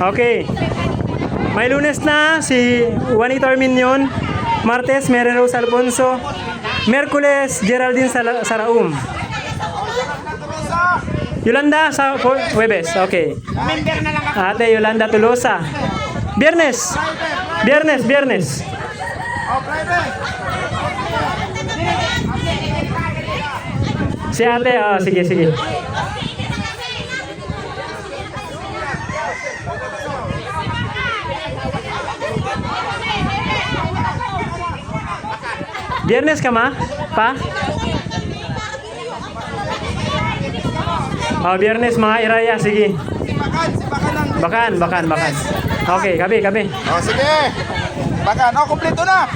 Okay. May Lunes na si Juanito Arminion. Martes, Mary Rose Alfonso. Merkules, Geraldine Saraum. Yolanda sa Huwebes. Okay. Ate Yolanda Tulosa. Biyernes. Si ate, sige. Biyernes ka ma? Pa? Biyernes mga Iraya, sige. Bakan. Okay, kabi. Oh, sige. Bakan. Oh, kumpleto na.